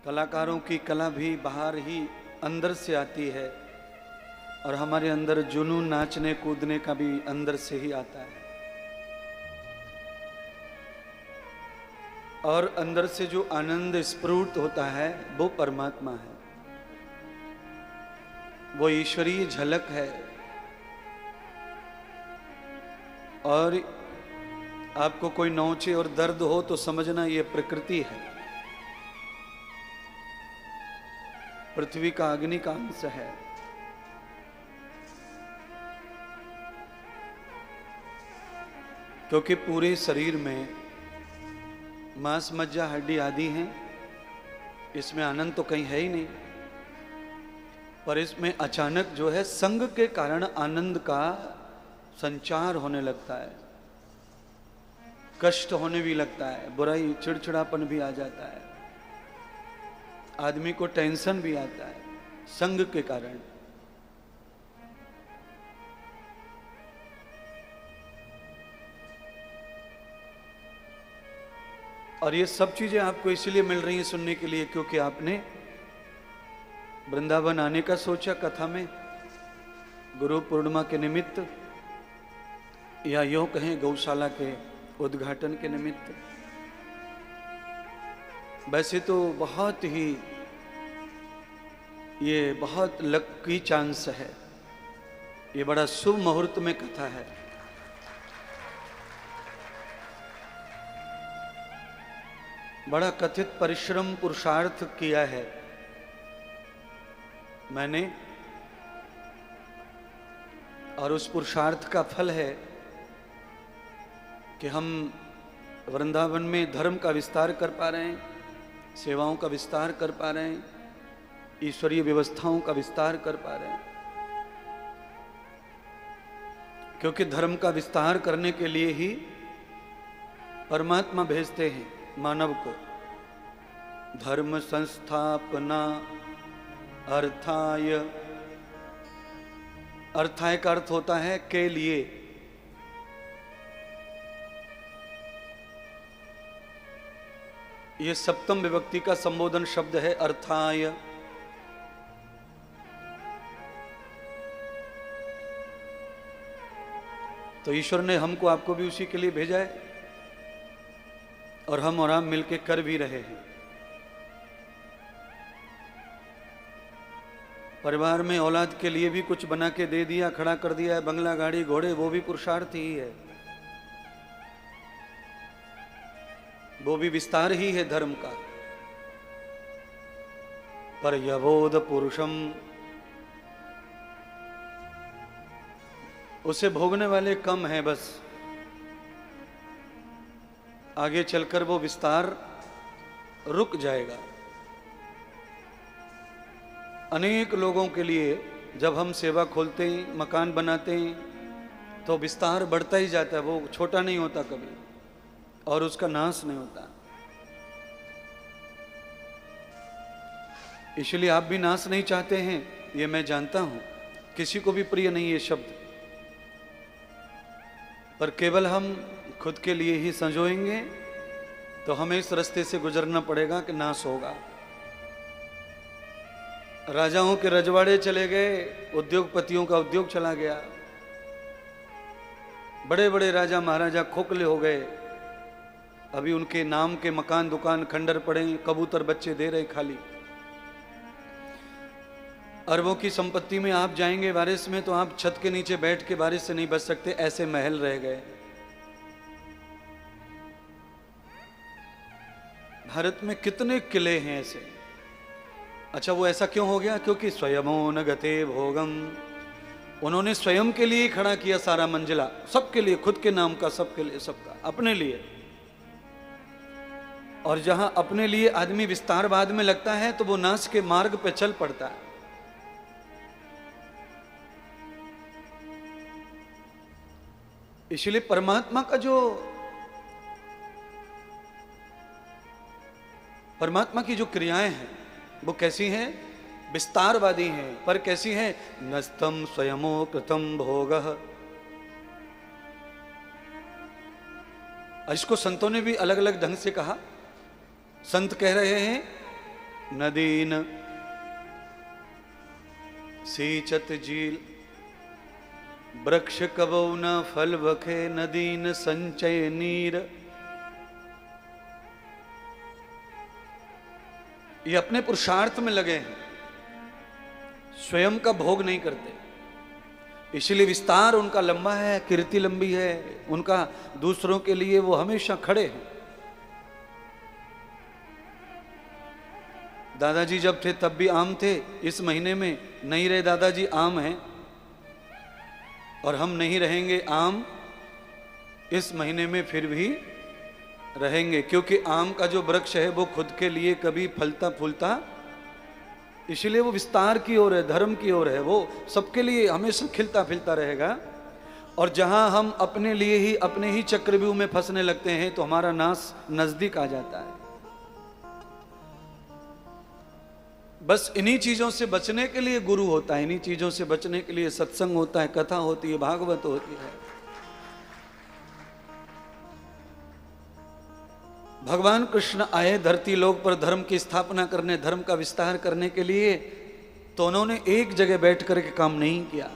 कलाकारों की कला भी बाहर ही अंदर से आती है, और हमारे अंदर जुनून नाचने कूदने का भी अंदर से ही आता है। और अंदर से जो आनंद स्फुरित होता है वो परमात्मा है, वो ईश्वरीय झलक है। और आपको कोई नोचे और दर्द हो तो समझना ये प्रकृति है, पृथ्वी का अग्नि का अंश है। क्योंकि पूरे शरीर में मांस मज्जा हड्डी आदि हैं, इसमें आनंद तो कहीं है ही नहीं। पर इसमें अचानक जो है संग के कारण आनंद का संचार होने लगता है, कष्ट होने भी लगता है, बुराई चिड़चिड़ापन भी आ जाता है, आदमी को टेंशन भी आता है संग के कारण। और ये सब चीजें आपको इसलिए मिल रही हैं सुनने के लिए क्योंकि आपने वृंदावन आने का सोचा कथा में, गुरु पूर्णिमा के निमित्त, या यूं कहें गौशाला के उद्घाटन के निमित्त। वैसे तो बहुत ही ये बहुत लकी चांस है, ये बड़ा शुभ मुहूर्त में कथा है। बड़ा कथित परिश्रम पुरुषार्थ किया है मैंने, और उस पुरुषार्थ का फल है कि हम वृंदावन में धर्म का विस्तार कर पा रहे हैं, सेवाओं का विस्तार कर पा रहे हैं, ईश्वरीय व्यवस्थाओं का विस्तार कर पा रहे हैं। क्योंकि धर्म का विस्तार करने के लिए ही परमात्मा भेजते हैं मानव को। धर्म संस्थापना अर्थाय, अर्थाय का अर्थ होता है के लिए। यह सप्तम विभक्ति का संबोधन शब्द है, अर्थाय। तो ईश्वर ने हमको आपको भी उसी के लिए भेजा है, और हम और आप मिलके कर भी रहे हैं। परिवार में औलाद के लिए भी कुछ बना के दे दिया, खड़ा कर दिया है, बंगला गाड़ी घोड़े, वो भी पुरुषार्थ ही है, वो भी विस्तार ही है धर्म का। पर यबोध पुरुषम, उसे भोगने वाले कम हैं, बस आगे चलकर वो विस्तार रुक जाएगा। अनेक लोगों के लिए जब हम सेवा खोलते हैं, मकान बनाते हैं, तो विस्तार बढ़ता ही जाता है, वो छोटा नहीं होता कभी, और उसका नाश नहीं होता। इसलिए आप भी नाश नहीं चाहते हैं, ये मैं जानता हूं, किसी को भी प्रिय नहीं ये शब्द, पर केवल हम खुद के लिए ही संजोएंगे तो हमें इस रास्ते से गुजरना पड़ेगा कि नाश होगा। राजाओं के रजवाड़े चले गए, उद्योगपतियों का उद्योग चला गया, बड़े बड़े राजा महाराजा खोखले हो गए, अभी उनके नाम के मकान दुकान खंडर पड़े, कबूतर बच्चे दे रहे खाली। अरबों की संपत्ति में आप जाएंगे बारिश में तो आप छत के नीचे बैठ के बारिश से नहीं बच सकते, ऐसे महल रह गए। भारत में कितने किले हैं ऐसे। अच्छा, वो ऐसा क्यों हो गया? क्योंकि स्वयमो न गते भोगम, उन्होंने स्वयं के लिए खड़ा किया सारा मंजिला, सबके लिए, खुद के नाम का, सबके लिए, सबका, अपने लिए। और जहां अपने लिए आदमी विस्तारवाद में लगता है तो वो नाश के मार्ग पे चल पड़ता है। इसलिए परमात्मा का जो, परमात्मा की जो क्रियाएं हैं वो कैसी हैं? विस्तारवादी हैं। पर कैसी हैं? नस्तम स्वयमो कृतम भोगः। इसको संतों ने भी अलग अलग ढंग से कहा। संत कह रहे हैं नदीन सींचत झील, वृक्ष कबौ न फल बखे, नदीन संचय नीर। ये अपने पुरुषार्थ में लगे हैं, स्वयं का भोग नहीं करते, इसलिए विस्तार उनका लंबा है, कीर्ति लंबी है उनका, दूसरों के लिए वो हमेशा खड़े हैं। दादाजी जब थे तब भी आम थे, इस महीने में नहीं रहे दादाजी, आम हैं, और हम नहीं रहेंगे आम, इस महीने में फिर भी रहेंगे, क्योंकि आम का जो वृक्ष है वो खुद के लिए कभी फलता फूलता, इसलिए वो विस्तार की ओर है, धर्म की ओर है, वो सबके लिए हमेशा खिलता फिलता रहेगा। और जहां हम अपने लिए ही, अपने ही चक्रव्यूह में फंसने लगते हैं तो हमारा नाश नजदीक आ जाता है। बस इन्हीं चीजों से बचने के लिए गुरु होता है, इन्हीं चीजों से बचने के लिए सत्संग होता है, कथा होती है, भागवत होती है। भगवान कृष्ण आए धरती लोक पर धर्म की स्थापना करने, धर्म का विस्तार करने के लिए, तो उन्होंने एक जगह बैठ करके काम नहीं किया।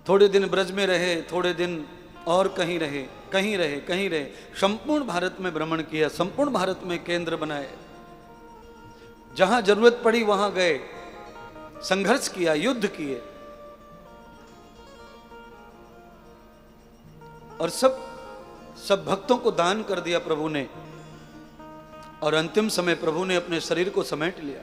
थोड़े दिन ब्रज में रहे, थोड़े दिन और कहीं रहे, कहीं रहे, कहीं रहे, संपूर्ण भारत में भ्रमण किया, संपूर्ण भारत में केंद्र बनाए, जहां जरूरत पड़ी वहां गए, संघर्ष किया, युद्ध किए, और सब भक्तों को दान कर दिया प्रभु ने, और अंतिम समय प्रभु ने अपने शरीर को समेट लिया।